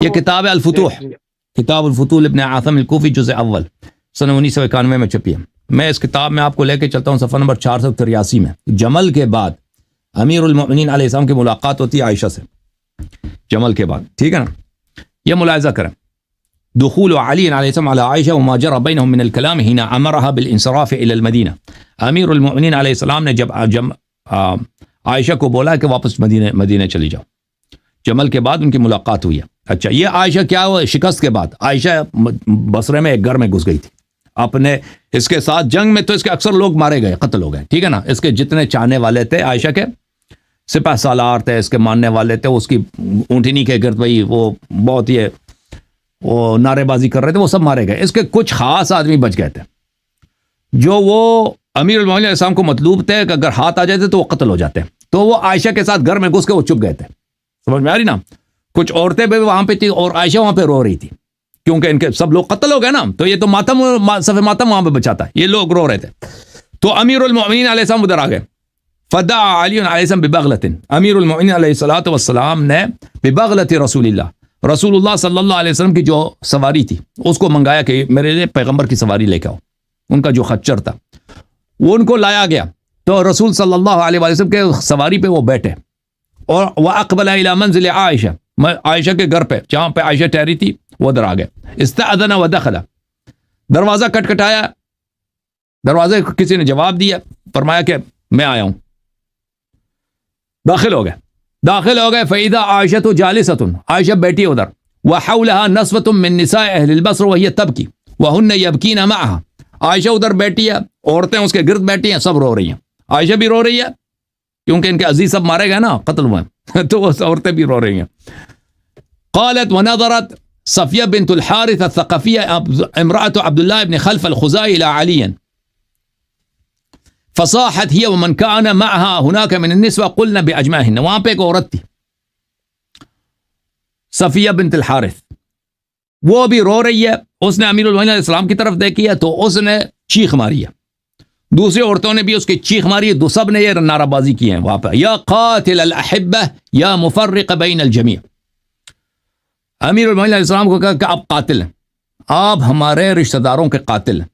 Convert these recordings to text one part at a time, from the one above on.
یہ کتاب ہے الفتوح، کتاب الفتوح ابن عاصم الکوفی جزء اول سن 1991 میں چھپی ہے. میں اس کتاب میں آپ کو لے کے چلتا ہوں صفحہ نمبر 483 میں. جمل کے بعد امیر المؤمنین علیہ السلام کی ملاقات ہوتی ہے عائشہ سے، جمل کے بعد، ٹھیک ہے نا. یہ ملاحظہ کریں، دخول علی علیہ السلام علی عائشہ وما جرى بینہم من الکلام حین امرها بالانصراف الى المدینہ. امیر المؤمنین علیہ السلام نے جب عائشہ کو بولا کہ واپس مدینہ چلی جاؤ، جمل کے بعد ان کی ملاقات ہوئی ہے. اچھا، یہ عائشہ کیا ہوا؟ شکست کے بعد عائشہ بصرے میں ایک گھر میں گھس گئی تھی اپنے، اس کے ساتھ جنگ میں تو اس کے اکثر لوگ مارے گئے، قتل ہو گئے، ٹھیک ہے نا. اس کے جتنے چاہنے والے تھے عائشہ کے، سپہ سالار تھے، اس کے ماننے والے تھے، اس کی اونٹنی کے گرد بھائی وہ بہت یہ وہ نعرے بازی کر رہے تھے، وہ سب مارے گئے. اس کے کچھ خاص آدمی بچ گئے تھے جو وہ امیر المومنین علیہ السلام کو مطلوب تھے کہ اگر ہاتھ آ جاتے تو وہ قتل ہو جاتے، تو وہ عائشہ کے ساتھ گھر میں گھس کے وہ چھپ گئے تھے. سمجھ میں آ رہی نا؟ کچھ عورتیں بھی وہاں پہ تھی اور عائشہ وہاں پہ رو رہی تھی کیونکہ ان کے سب لوگ قتل ہو گئے نا، تو یہ تو ماتم صف ماتم وہاں پہ بچاتا ہے، یہ لوگ رو رہے تھے. تو امیر المؤمنین علیہ السلام ادھر آ گئے. فدعا علی علیہ السلام ببغلۃ، امیر المؤمنین علیہ الصلوۃ والسلام نے ببغلۃ رسول اللہ صلی اللہ علیہ وسلم کی جو سواری تھی اس کو منگایا کہ میرے لیے پیغمبر کی سواری لے کے آؤ. ان کا جو خچر تھا وہ ان کو لایا گیا، تو رسول صلی اللہ علیہ وسلم کے سواری پہ وہ بیٹھے اور وَأَقْبَلَ إِلَى مَنزِلِ عائشہ، عائشہ کے گھر پہ جہاں پہ عائشہ ٹھہری تھی وہ ادھر آ گئے. استأذن ودخل، دروازہ کٹکھٹایا، دروازے کو کسی نے جواب دیا، فرمایا کہ میں آیا ہوں. داخل ہو گئے فَإِذَا عَائِشَةُ جَالِسَةٌ، عائشہ بیٹھی ادھر، وَحَوْلَهَا نَسْوَةٌ مِّن نِّسَاءِ أَهْلِ الْبَصْرِ وَهِيَ تَبْكِي وَهُنَّ يَبْكِينَ مَعَهَا. عائشہ ادھر بیٹھی ہے، عورتیں اس کے گرد بیٹھی ہیں، سب رو رہی ہیں. عائشہ بھی رو رہی ہے کیونکہ ان کے عزیز سب مارے گئے نا، قتل ہوئے، تو وہ عورتیں بھی رو رہی ہیں. قالت ونظرت صفیہ بنت الحارث الثقفیہ امرأة عبد الله بن خلف الخزاعی الى علی فصاحت هي ومن كان معها هناك من النسوة قلنا باجمعهن. وہاں پہ ایک عورت تھی صفیہ بنت الحارث، وہ بھی رو رہی ہے، اس نے امیر المؤمنین علیہ السلام کی طرف دیکھی ہے تو اس نے چیخ ماری ہے، دوسری عورتوں نے بھی اس کی چیخ ماری ہے، دو سب نے یہ نعرہ بازی کی ہے وہاں پہ، یا قاتل الاحبہ یا مفرق بین الجمیع. امیر المؤمنین علیہ السلام کو کہا کہ آپ قاتل ہیں، آپ ہمارے رشتہ داروں کے قاتل ہیں،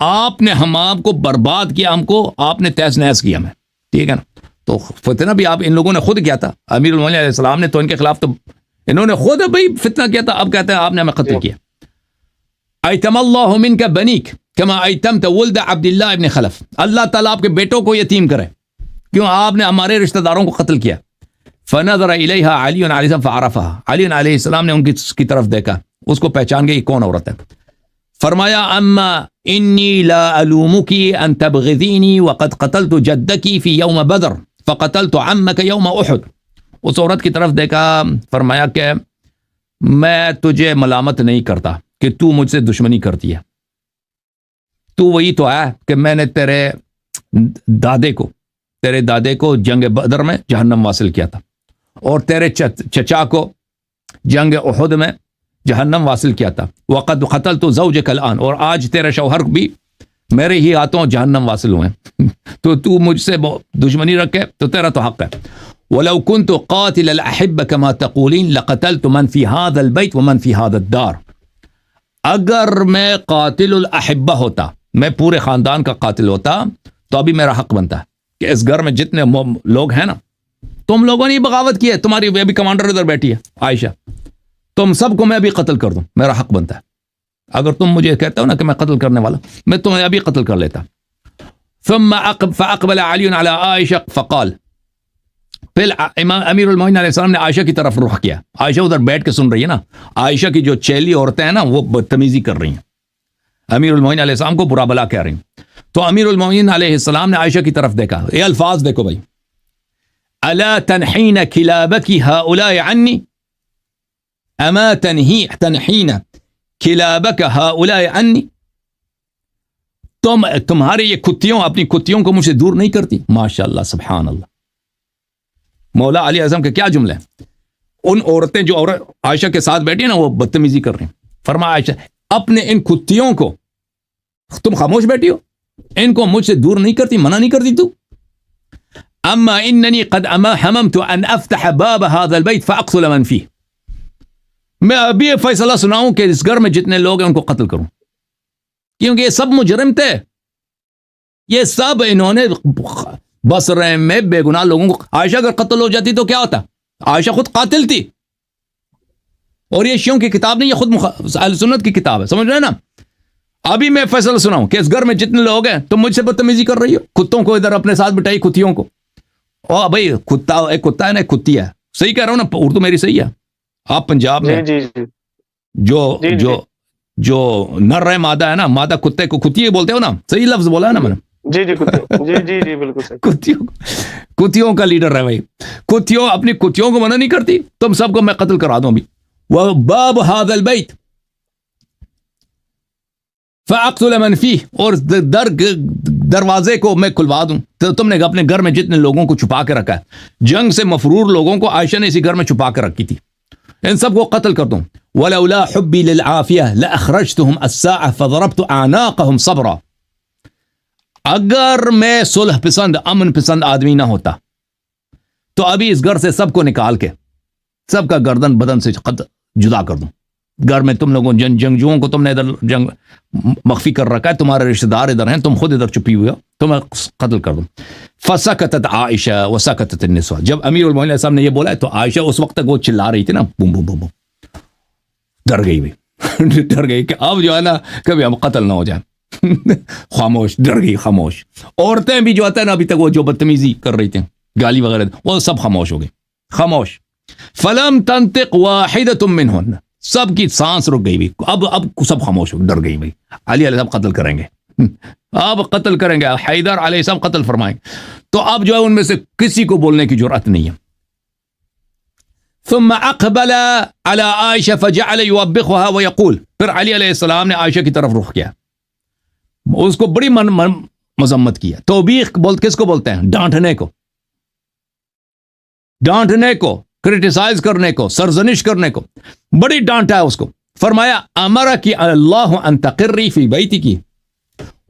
آپ نے ہم آپ کو برباد کیا، ہم کو آپ نے تہس نہس کیا ہمیں، ٹھیک ہے نا. تو فتنہ بھی آپ ان لوگوں نے خود کیا تھا، امیر المؤمنین علیہ السلام نے تو ان کے خلاف تو انہوں نے خود بھائی فتنہ کیا تھا، اب کہتے ہیں آپ نے ہمیں قتل کیا. ایتم اللہ منک بنیک کما ایتمت ولد عبداللہ ابن خلف، اللہ تعالیٰ آپ کے بیٹوں کو یتیم کرے کیوں آپ نے ہمارے رشتہ داروں کو قتل کیا. فنظر الیہا علی علیہ السلام فعرفہا، علی علیہ السلام نے ان کی طرف دیکھا، اس کو پہچان گئی کون عورت ہے. فرمایا اما انی لا الومکی ان تبغضینی وقد قتلت جدکی فی یوم بدر فقتلت عمک یوم احد. اس عورت کی طرف دیکھا، فرمایا کہ میں تجھے ملامت نہیں کرتا کہ تو مجھ سے دشمنی کرتی ہے، تو وہی تو ہے کہ میں نے تیرے دادے کو جنگ بدر میں جہنم واصل کیا تھا اور تیرے چچا کو جنگ احد میں جہنم واصل کیا تھا. وقد قتلت زوجک الان، اور آج تیرے شوہر بھی میرے ہی ہاتھوں جہنم واصل ہوئے تو مجھ سے دشمنی رکھے تو تیرا تو حق ہے. ولو كنت قاتل الاحب كما تقولين لقتلت من في هذا البيت ومن في هذا الدار. اگر میں قاتل الاحبہ ہوتا، میں پورے خاندان کا قاتل ہوتا تو ابھی میرا حق بنتا ہے کہ اس گھر میں جتنے لوگ ہیں نا، تم لوگوں نے بغاوت کی ہے، تمہاری ابھی کمانڈر ادھر بیٹھی ہے عائشہ، تم سب کو میں ابھی قتل کر دوں، میرا حق بنتا ہے. اگر تم مجھے کہتے ہو نا کہ میں قتل کرنے والا، میں تمہیں ابھی قتل کر لیتا. ثم فاقبل علی علی عائشہ فقال، پھر امیر المؤمنین علیہ السلام نے عائشہ کی طرف رخ کیا. عائشہ ادھر بیٹھ کے سن رہی ہے نا، عائشہ کی جو چیلی عورتیں ہیں نا وہ بدتمیزی کر رہی ہیں، امیر المؤمنین علیہ السلام کو برا بلا کہہ رہی ہیں. تو امیر المؤمنین علیہ السلام نے عائشہ کی طرف دیکھا، یہ الفاظ دیکھو بھائی، الا تنحین کلابک ہؤلاء عنی، اما تنحین کلابک ہؤلاء عنی، تمہارے یہ کتیوں اپنی کتیوں کو مجھ سے دور نہیں کرتی. ماشاءاللہ سبحان اللہ، مولا علی اعظم کے کیا جملے ہیں. ان عورتیں جو عائشہ کے ساتھ بیٹھی ہیں نا وہ بدتمیزی کر رہی ہیں. فرمایا عائشہ اپنے ان کتیوں کو تم خاموش بیٹھی ہو، ان کو مجھ سے دور نہیں کرتی، منع نہیں کرتی تو. اما اننی قد حممت ان افتح باب هذا البيت فاقتل من فيه، میں ابھی یہ فیصلہ سناؤں کہ اس گھر میں جتنے لوگ ہیں ان کو قتل کروں، کیونکہ یہ سب مجرم تھے، یہ سب انہوں نے بصرے میں بے گناہ لوگوں کو. عائشہ اگر قتل ہو جاتی تو کیا ہوتا؟ عائشہ خود قاتل تھی، اور یہ شیعوں کی کتاب نہیں، یہ خود اہل سنت کی کتاب ہے، سمجھ رہے ہیں نا. ابھی میں فیصلہ سناؤں کہ اس گھر میں جتنے لوگ ہیں، تم مجھ سے بدتمیزی کر رہی ہو، کتوں کو ادھر اپنے ساتھ بٹائی، کتیوں کو. او بھائی کتا ایک کتا ہے نا، ایک کتی ہے، صحیح کہہ رہا ہوں نا، اردو میری صحیح ہے. آپ پنجاب میں جو نر ہے مادہ ہے نا، مادہ کتے کو کتی بولتے ہو نا، صحیح لفظ بولا ہے نا میں نے. جی بالکل صحیح. کتیوں کا لیڈر ہے بھائی. کتیوں اپنی کتیوں کو منع نہیں کرتی، تم سب کو میں قتل کرا دوں ابھی. وباب هذا البيت فاقتل من فيه، اور دروازے کو میں کھلوا دوں. تو تم نے اپنے گھر میں جتنے لوگوں کو چھپا کے رکھا ہے، جنگ سے مفرور لوگوں کو عائشہ نے اسی گھر میں چھپا کے رکھی تھی، ان سب کو قتل کر دوں. ولولا حبي للعافيه لاخرجتهم الساعه فضربت اعناقهم صبرا. اگر میں صلح پسند امن پسند آدمی نہ ہوتا تو ابھی اس گھر سے سب کو نکال کے سب کا گردن بدن سے جدا کر دوں. گھر میں تم لوگوں جنگجوؤں کو تم نے ادھر جنگ مخفی کر رکھا ہے، تمہارے رشتہ دار ادھر ہیں، تم خود ادھر چھپی ہوئے ہو، تمہیں قتل کر دوں. فسکتت عائشہ وسکتت النساء. جب امیر المومنین صاحب نے یہ بولا تو عائشہ اس وقت تک وہ چلا رہی تھی نا، بوم بوم بوم، ڈر گئی بھائی، ڈر گئی کہ اب جو ہے نا کبھی ہم قتل نہ ہو جائیں. خاموش، ڈر گئی، خاموش. عورتیں بھی جو آتا ہے نا ابھی تک وہ جو بدتمیزی کر رہی تھیں، گالی وغیرہ، وہ سب خاموش ہو گئی، خاموش. فلم تنطق واحدۃ منہن، سب کی سانس رک گئی. اب سب خاموش ہو گئے، ڈر گئی بھائی. علی علیہ السلام قتل کریں گے، اب قتل کریں گے، حیدر علیہ السلام قتل فرمائیں. تو اب جو ہے ان میں سے کسی کو بولنے کی جرأت نہیں ہے. ثم اقبل على عائشہ فجعل يوبخها ويقول. پھر علی علیہ السلام نے عائشہ کی طرف رخ کیا، اس کو بڑی مذمت کیا. توبیخ کس کو بولتے ہیں؟ ڈانٹنے کو، ڈانٹنے کو، کرٹیسائز کرنے کو، سرزنش کرنے کو، بڑی ڈانٹا ہے اس کو. فرمایا امرک اللہ ان تقری فی بیتک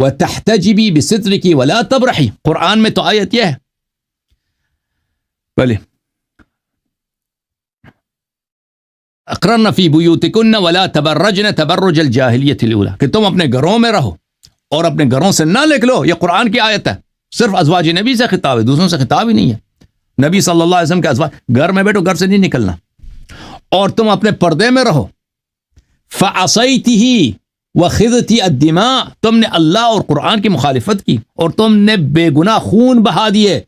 وتحتجبی بسترک ولا تبرحی. قرآن میں تو آیت یہ ہے، پہلے اقررن فی بیوتکن ولا تبرجن تبرج الجاہلیۃ الاولی، کہ تم اپنے گھروں میں رہو اور اپنے گھروں سے نہ نکلو. یہ قرآن کی آیت ہے، صرف ازواج نبی سے خطاب ہے، دوسروں سے خطاب ہی نہیں ہے. نبی صلی اللہ علیہ وسلم کے ازواج، گھر میں بیٹھو، گھر سے نہیں نکلنا، اور تم اپنے پردے میں رہو. فعصیتہ وخذت الدماء، تم نے اللہ اور قرآن کی مخالفت کی اور تم نے بے گناہ خون بہا دیے،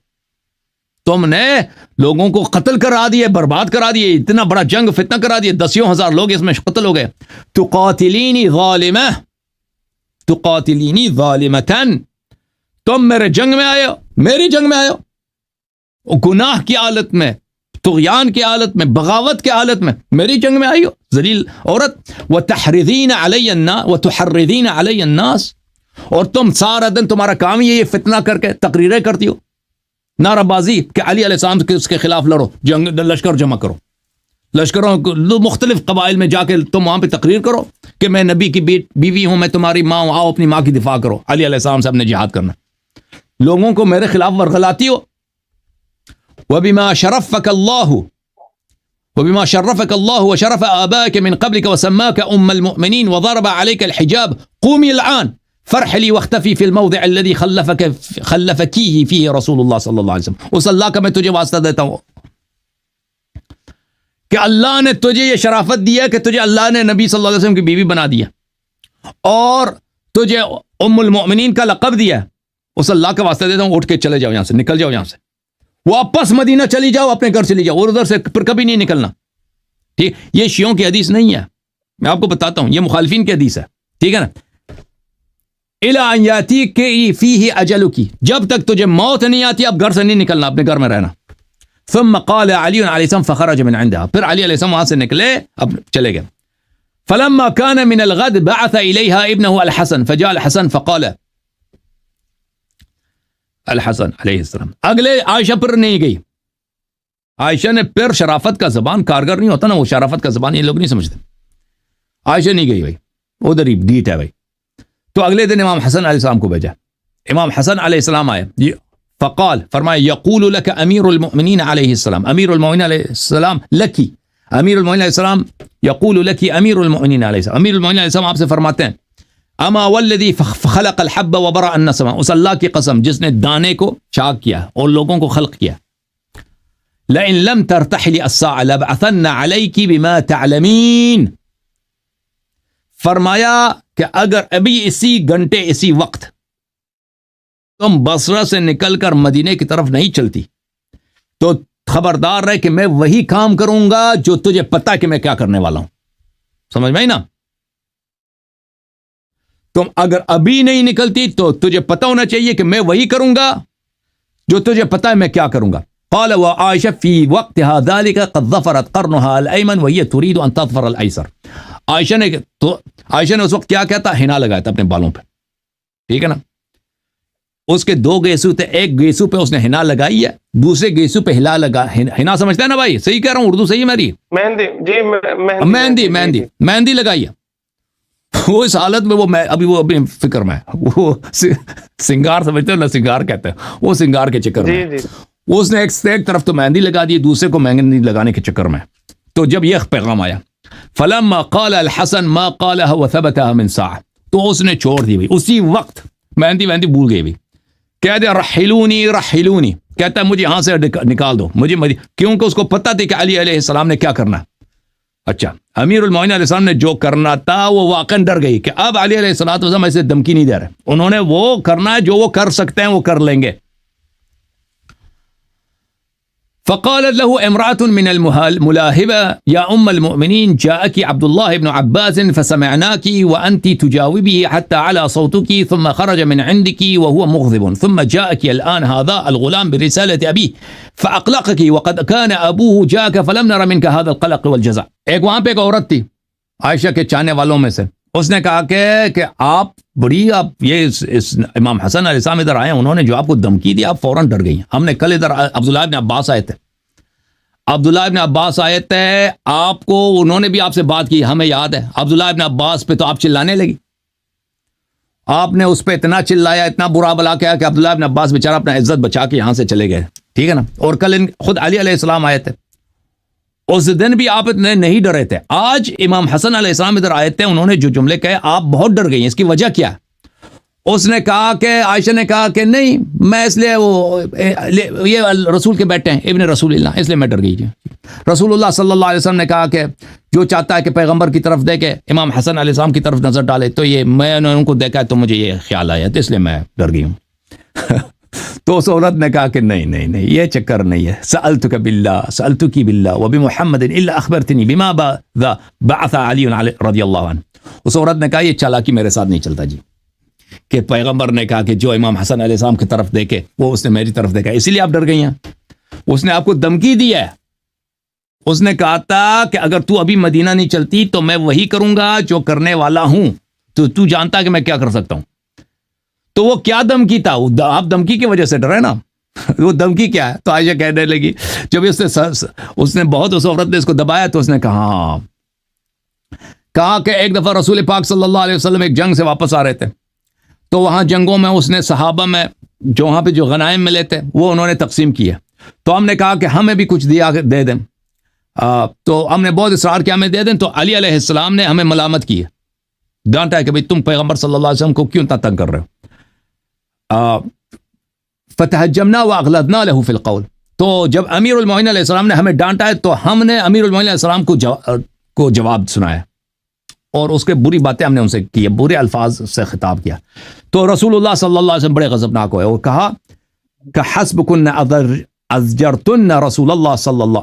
تم نے لوگوں کو قتل کرا دیے، برباد کرا دیے، اتنا بڑا جنگ فتنہ کرا دیے، 10,000 لوگ اس میں قتل ہو گئے. تقاتلینی ظالمہ، تقاتلینی ظالمتن، تم میرے جنگ میں آئے ہو، میری جنگ میں آئے ہو، گناہ کی حالت میں، طغیان کی حالت میں، بغاوت کی حالت میں میری جنگ میں آئی ہو، ذلیل عورت. وتحرضین علی الناس وتحرضین علی الناس، اور تم سارا دن تمہارا کام یہ فتنہ کر کے تقریریں کرتی ہو، نعرہ بازی کہ علی علیہ السلام کے اس کے خلاف لڑو، جنگ لشکر جمع کرو، لشکروں مختلف قبائل میں جا کے تم وہاں پہ تقریر کرو کہ میں نبی کی بیوی ہوں، میں تمہاری ماں ہوں، آؤ اپنی ماں کی دفاع کرو. علی علیہ السلام سے اپنے جہاد کرنا، لوگوں کو میرے خلاف ورغلاتی ہو. وبما شرفك الله وشرف آبائك من قبلك وسماك أم المؤمنين وضرب عليك الحجاب قومي الآن فرحلي واختفي في الموضع الذي خلفكيه فيه رسول الله صلی اللہ علیہ وسلم. اس اللہ کا میں تجھے واسطہ دیتا ہوں کہ اللہ نے تجھے یہ شرافت دیا کہ تجھے اللہ نے نبی صلی اللہ علیہ وسلم کی بیوی بنا دیا اور تجھے ام المؤمنین کا لقب دیا. اس اللہ کا واسطہ دیتا ہوں، اٹھ کے چلے جاؤ یہاں سے، نکل جاؤ یہاں سے، واپس مدینہ چلی جاؤ، اپنے گھر چلی جاؤ اور ادھر سے پھر کبھی نہیں نکلنا. ٹھیک، یہ شیعوں کی حدیث نہیں ہے، میں آپ کو بتاتا ہوں، یہ مخالفین کی حدیث ہے، ٹھیک ہے نا. الی ان یاتیک فیہ اجلک، جب تک تجھے موت نہیں آتی اب گھر سے نہیں نکلنا، اپنے گھر میں رہنا. ثم قال علی علیہ السلام فخرج من عندها، پھر علی علیہ السلام وہاں سے نکلے، اب چلے گئے. فلما كان من الغد بعث الیہا ابنہ الحسن فجاء الحسن فقال، الحسن علیہ السلام اگلے عائشہ پر نہیں گئی. عائشہ نے پھر شرافت کا زبان کارگر نہیں ہوتا نا، وہ شرافت کا زبان یہ لوگ نہیں سمجھتے. عائشہ نہیں گئی بھائی، ادھر ہی ڈیٹ ہے بھائی. تو اگلے دن امام حسن علیہ السلام کو بھیجا. امام حسن علیہ السلام آئے، فقال، فرمایا، یقول لك امیر المؤمنین علیہ السلام، امیر المؤمنین علیہ السلام لکی، امیر المؤمنین علیہ السلام یقول لکی امیر المؤمنین علیہ السلام، امیر المؤمنین علیہ السلام آپ سے فرماتے ہیں اما والذی خلق الحب وبرأ النسمہ، اس اللہ کی قسم جس نے دانے کو چاک کیا اور لوگوں کو خلق کیا، لئن لم ترتحلی الساعة لبعثن علیکی بما تعلمین، فرمایا کہ اگر ابھی اسی گھنٹے اسی وقت تم بصرہ سے نکل کر مدینے کی طرف نہیں چلتی تو خبردار رہے کہ میں وہی کام کروں گا جو تجھے پتا کہ میں کیا کرنے والا ہوں. سمجھ میں نا؟ تم اگر ابھی نہیں نکلتی تو تجھے پتا ہونا چاہیے کہ میں وہی کروں گا جو تجھے پتا ہے میں کیا کروں گا. قال وعائشہ فی وقتها ذلك قد ظفرت قرنها الايمن وهي تريد ان تظفر الايسر. عائشہ نے اس وقت کیا کہتا؟ ہنا لگایا تھا اپنے بالوں پہ، ٹھیک ہے نا. اس کے دو گیسو تھے، ایک گیسو پہ اس نے ہنا لگائی ہے، دوسرے گیسو پہ ہلا لگا. ہنا سمجھتا ہے نا بھائی؟ صحیح کہہ رہا ہوں، اردو صحیح ہے میری؟ مہندی، جی مہندی لگائی ہے. وہ اس حالت میں وہ ابھی فکر میں وہ سنگار سمجھتے ہو نا، سنگار کہتے ہیں، وہ سنگار کے چکر میں اس نے ایک طرف تو مہندی لگا دی، دوسرے کو مہندی لگانے کے چکر میں. تو جب یہ پیغام آیا فلما قال الحسن ما قالها وثبتها من ساعه، تو اس نے چھوڑ دی اسی وقت، مہندی بھول گئی بھی، کہہ دیا رحلونی، کہتا ہے مجھے یہاں سے نکال دو مجھے، کیونکہ اس کو پتہ تھی کہ علی علیہ السلام نے کیا کرنا. اچھا، امیر المؤمنین علیہ السلام نے جو کرنا تھا وہ واقعاً ڈر گئی کہ اب علی علیہ السلام ایسے دھمکی نہیں دے رہے، انہوں نے وہ کرنا ہے جو وہ کر سکتے ہیں، وہ کر لیں گے. فقالت له امرأة من الملاهبة يا أم المؤمنين جاءك عبد الله بن عباس فسمعناك وأنت تجاوبه حتى على صوتك ثم خرج من عندك وهو مغضب ثم جاءك الآن هذا الغلام برسالة أبيه فأقلقك وقد كان أبوه جاءك فلم نر منك هذا القلق والجزع. ایک وہاں پہ ایک عورت تھی عائشہ کے چاہنے والوں میں سے، اس نے کہا کہ آپ یہ امام حسن علیہ السلام ادھر آئے، انہوں نے جو آپ کو دھمکی دی آپ فوراً ڈر گئی. ہم نے کل ادھر عبداللہ ابن عباس آئے تھے، آپ کو انہوں نے بھی آپ سے بات کی، ہمیں یاد ہے. عبداللہ ابن عباس پہ تو آپ چلانے لگی، آپ نے اس پہ اتنا چلایا، اتنا برا بلا کیا کہ عبداللہ ابن عباس بیچارہ اپنا عزت بچا کے یہاں سے چلے گئے، ٹھیک ہے نا. اور کل خود علی علیہ السلام آئے تھے، اس دن بھی آپ نہیں ڈرے تھے. آج امام حسن علیہ السلام ادھر آئے تھے، انہوں نے جو جملے کہے آپ بہت ڈر گئی. اس کی وجہ کیا ہے؟ اس نے کہا کہ عائشہ نے کہا کہ نہیں، میں اس لیے یہ رسول کے بیٹے ہیں ابن رسول اللہ، اس لیے میں ڈر گئی. رسول اللہ صلی اللہ علیہ وسلم نے کہا کہ جو چاہتا ہے کہ پیغمبر کی طرف دیکھے، امام حسن علیہ السلام کی طرف نظر ڈالے، تو یہ میں نے ان کو دیکھا تو مجھے یہ خیال آیا، تو اس لیے میں ڈر گئی ہوں. تو اس عورت نے کہا کہ نہیں یہ چکر نہیں ہے. سألتک باللہ وبمحمد الا اخبرتنی بما بعث علی رضی اللہ عنہ. اس عورت نے کہا یہ چالاکی میرے ساتھ نہیں چلتا جی، کہ پیغمبر نے کہا کہ جو امام حسن علیہ السلام کی طرف دیکھے وہ اس نے میری طرف دیکھا، اسی لیے آپ ڈر گئی ہیں. اس نے آپ کو دھمکی دی ہے، اس نے کہا تھا کہ اگر تو ابھی مدینہ نہیں چلتی تو میں وہی کروں گا جو کرنے والا ہوں، تو جانتا کہ میں کیا کر سکتا ہوں. تو وہ کیا دھمکی تھا؟ آپ دھمکی کی وجہ سے ڈرے نا. وہ دھمکی کیا ہے؟ تو عائشہ کہنے لگی، جب اس نے بہت اس عورت نے اس کو دبایا تو اس نے کہا کہ ایک دفعہ رسول پاک صلی اللہ علیہ وسلم ایک جنگ سے واپس آ رہے تھے، تو وہاں جنگوں میں اس نے صحابہ میں جو وہاں پہ جو غنائم ملے تھے وہ انہوں نے تقسیم کیے. تو ہم نے کہا کہ ہمیں بھی کچھ دے دیں. تو ہم نے بہت اصرار کیا ہمیں دے دیں. تو علی علیہ السلام نے ہمیں ملامت کی ہے، ڈانٹا ہے کہ بھئی تم پیغمبر صلی اللہ علیہ وسلم کو کیوں اتنا تنگ کر رہے ہو. فتحجمنا واغلظنا له في القول. تو جب امیر المؤمنین علیہ السلام نے ہمیں ڈانٹا ہے تو ہم نے امیر المؤمنین علیہ السلام کو جواب سنایا، اور اس کے بری باتیں ہم نے ان سے کی، برے الفاظ سے خطاب کیا. تو رسول اللہ صلی اللہ علیہ وسلم بڑے غضبناک ہوئے اور کہا کہ حسبکن ازجرتن رسول اللہ صلی اللہ،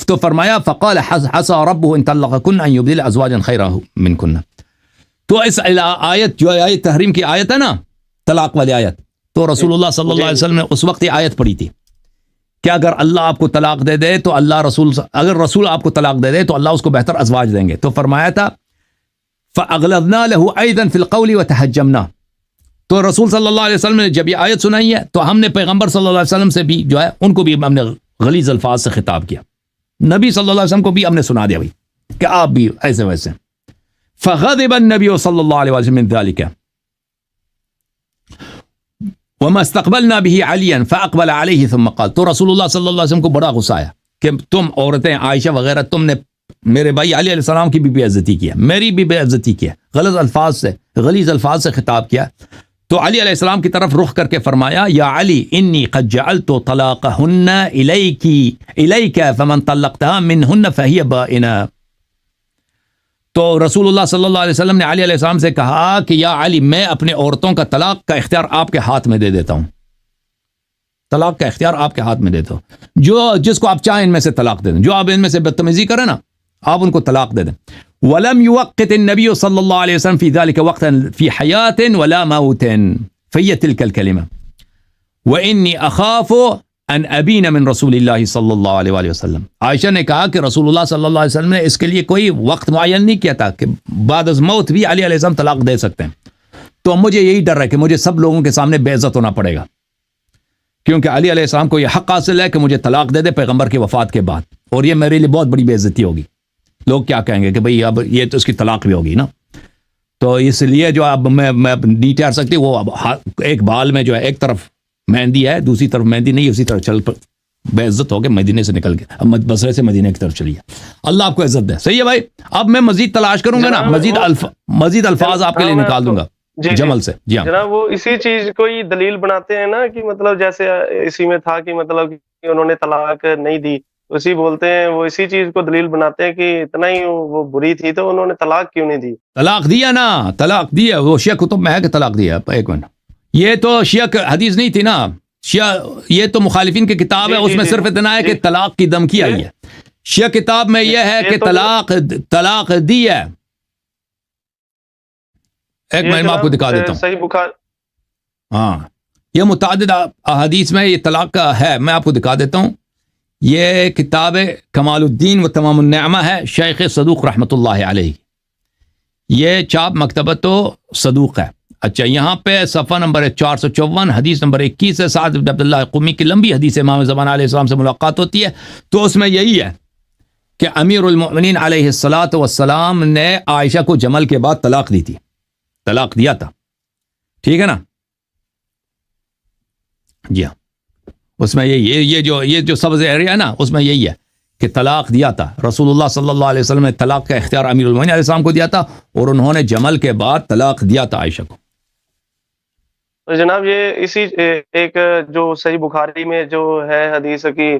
تو فرمایا فقال حسى ربه ان طلقكن ان يبدل ازواجا خيرا منكن. تو اس آیت جو آیت تحریم کی آیت ہے نا، طلاق والی آیت، تو رسول اللہ صلی اللہ علیہ وسلم نے اس وقت یہ آیت پڑھی تھی کہ اگر اللہ آپ کو طلاق دے دے تو اگر رسول آپ کو طلاق دے دے تو اللہ اس کو بہتر ازواج دیں گے. تو فرمایا تھا فَأَغْلَظْنَا لَهُ أَيْضًا فِي الْقَوْلِ وَتَحَجَّمْنَا. تو رسول صلی اللہ علیہ وسلم نے جب یہ آیت سنائی ہے تو ہم نے پیغمبر صلی اللہ علیہ وسلم سے بھی جو ہے ان کو بھی ہم نے غلیظ الفاظ سے خطاب کیا، نبی صلی اللہ علیہ وسلم کو بھی ہم نے سنا دیا بھائی کہ آپ بھی ایسے ویسے. فَغَضِبَ النَّبِيُّ صلی اللہ علیہ وسلم من ذلك وما استقبلنا به عليا فاقبل عليه ثم قال. تو رسول اللہ صلی اللہ علیہ وسلم کو بڑا غصہ آیا کہ تم عورتیں عائشہ وغیرہ تم نے میرے بھائی علی علیہ السلام کی بھی بے عزتی کیا، میری بھی بے عزتی کیا، غلیظ الفاظ سے خطاب کیا. تو علی علیہ السلام کی طرف رخ کر کے فرمایا یا علی انی قد جعلت طلاقہن الیک فمن طلقتها منہن فہی بائنہ. تو رسول اللہ صلی اللہ علیہ وسلم نے علی علیہ السلام سے کہا کہ یا علی میں اپنے عورتوں کا طلاق کا اختیار آپ کے ہاتھ میں دے دیتا ہوں، طلاق کا اختیار آپ کے ہاتھ میں دیتا ہوں، جس کو آپ چاہیں ان میں سے طلاق دے دیں، جو آپ ان میں سے بدتمیزی کریں نا آپ ان کو طلاق دے دیں. وَلَمْ يُوَقِّتِ النَّبِيُّ صلی اللہ علیہ وسلم فی ذلك وقتا فی حیات ولا موت فہی تلک الکلمہ وإنی اخاف ان ابین من رسول اللہ صلی اللہ علیہ وآلہ وسلم. عائشہ نے کہا کہ رسول اللہ صلی اللہ علیہ وسلم نے اس کے لیے کوئی وقت معین نہیں کیا تھا کہ بعد از موت بھی علی علیہ السلام طلاق دے سکتے ہیں. تو مجھے یہی ڈر ہے کہ مجھے سب لوگوں کے سامنے بے عزت ہونا پڑے گا، کیونکہ علی علیہ السلام کو یہ حق حاصل ہے کہ مجھے طلاق دے دے پیغمبر کی وفات کے بعد، اور یہ میرے لیے بہت بڑی بے عزتی ہوگی. لوگ کیا کہیں گے کہ بھئی اب یہ تو اس کی طلاق بھی ہوگی نا. تو اس لیے جو اب میں نہیں ٹھہر سکتی، وہ اب ایک بال میں جو ہے ایک طرف مہندی ہے دوسری طرف مہندی نہیں، اسی طرح چل بے عزت ہو کے مدینے سے نکل کے اب بصرے سے مدینے کی طرف چلیے. اللہ آپ کو عزت دے. صحیح ہے بھائی، اب میں مزید تلاش کروں گا نا، مزید الفاظ آپ کے لیے نکال دوں گا جمل سے. جی ہاں جناب، وہ اسی چیز کو ہی دلیل بناتے ہیں نا کہ مطلب جیسے اسی میں تھا کہ مطلب کہ انہوں نے طلاق نہیں دی، اسی بولتے ہیں وہ اسی چیز کو دلیل بناتے ہیں کہ اتنا ہی وہ بری تھی تو انہوں نے طلاق کیوں نہیں دی. طلاق دیا نا، طلاق دیا، وہ شیعہ کتب میں ہے کہ طلاق دیا. ایک منٹ، یہ تو شیعہ حدیث نہیں تھی نا، شیعہ یہ تو مخالفین کی کتاب ہے، اس میں صرف اتنا ہے کہ طلاق کی دھمکی آئی ہے. شیعہ کتاب میں یہ ہے کہ طلاق دی ہے. ایک منٹ میں آپ کو دکھا دیتا ہوں. صحیح بخاری، ہاں یہ متعدد احادیث میں یہ طلاق کا ہے، میں آپ کو دکھا دیتا ہوں. یہ کتاب کمال الدین و تمام النعمہ ہے، شیخ صدوق رحمۃ اللہ علیہ. یہ چاپ مکتبۃ صدوق ہے. اچھا، یہاں پہ صفحہ نمبر 454 حدیث نمبر 21 ہے. سعد بن عبداللہ قمی کی لمبی حدیث امام زمان علیہ السلام سے ملاقات ہوتی ہے، تو اس میں یہی ہے کہ امیر المؤمنین علیہ الصلاۃ والسلام نے عائشہ کو جمل کے بعد طلاق دی تھی، طلاق دیا تھا. ٹھیک ہے نا؟ جی ہاں، اس میں یہ جو سبز ایریا ہے نا، اس میں یہی ہے کہ طلاق دیا تھا. رسول اللہ صلی اللہ علیہ وسلم نے طلاق کا اختیار امیر المؤمنین علیہ السلام کو دیا تھا، اور انہوں نے جمل کے بعد طلاق دیا تھا عائشہ کو. تو جناب یہ اسی ایک جو صحیح بخاری میں جو ہے حدیث کی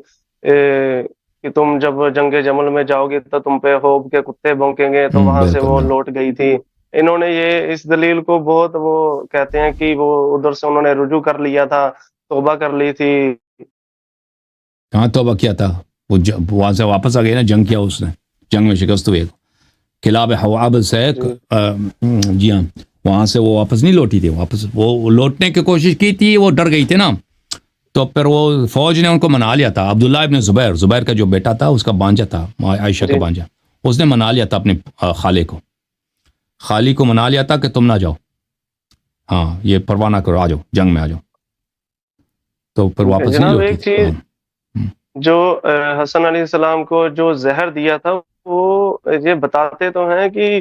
کہ تم جب جنگ جمل میں جاؤ گے تو تم پہ خوب کے کتے بھونکیں گے، تو وہاں سے وہ لوٹ گئی تھی. انہوں نے یہ اس دلیل کو بہت وہ کہتے ہیں کہ وہ ادھر سے انہوں نے رجوع کر لیا تھا، توبہ کر لی تھی. کہاں توبہ کیا تھا؟ وہ وہاں سے واپس آ گئی نا، جنگ کیا اس نے، جنگ میں شکست ہوئی. کلاب حواب سے جی ہاں، وہاں سے وہ واپس نہیں لوٹی تھی، واپس وہ لوٹنے کی کوشش کی تھی، وہ ڈر گئی تھی نا. تو پھر وہ فوج نے ان کو منا لیا تھا. عبداللہ ابن زبیر کا جو بیٹا تھا، اس کا بانجا تھا، عائشہ کا بانجا، اس نے منا لیا تھا اپنے خالی کو منا لیا تھا کہ تم نہ جاؤ، ہاں یہ پرواہ نہ کرو، آ جاؤ جنگ میں آ جاؤ. تو پھر واپس نہیں لوٹی تھی. جو حسن علیہ السلام کو جو زہر دیا تھا، وہ یہ بتاتے تو ہیں کہ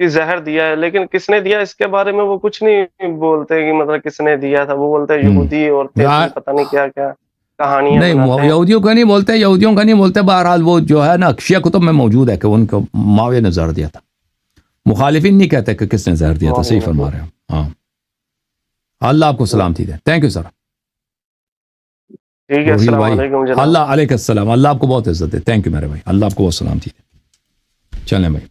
زہر دیا ہے، لیکن کس نے دیا اس کے بارے میں وہ کچھ نہیں بولتے کہ مطلب کس نے دیا تھا. وہ بولتے ہیں یہودی عورتیں، پتہ نہیں کیا کیا کہانیاں. نہیں، یہودیوں کا نہیں بولتے. بہرحال وہ جو ہے نا شیعہ کتب میں موجود ہے کہ ان کو معاویہ نے زہر دیا تھا. مخالفین نہیں کہتے کہ کس نے زہر دیا تھا. صحیح فرما رہے ہیں. ہاں، اللہ آپ کو سلامتی دے. Thank you sir. ٹھیک ہے، السلام علیکم جناب. اللہ علیکم السلام. اللہ آپ کو بہت عزت دے. تھینک یو میرے بھائی. اللہ آپ کو بہت سلامتی دے. چلیں بھائی.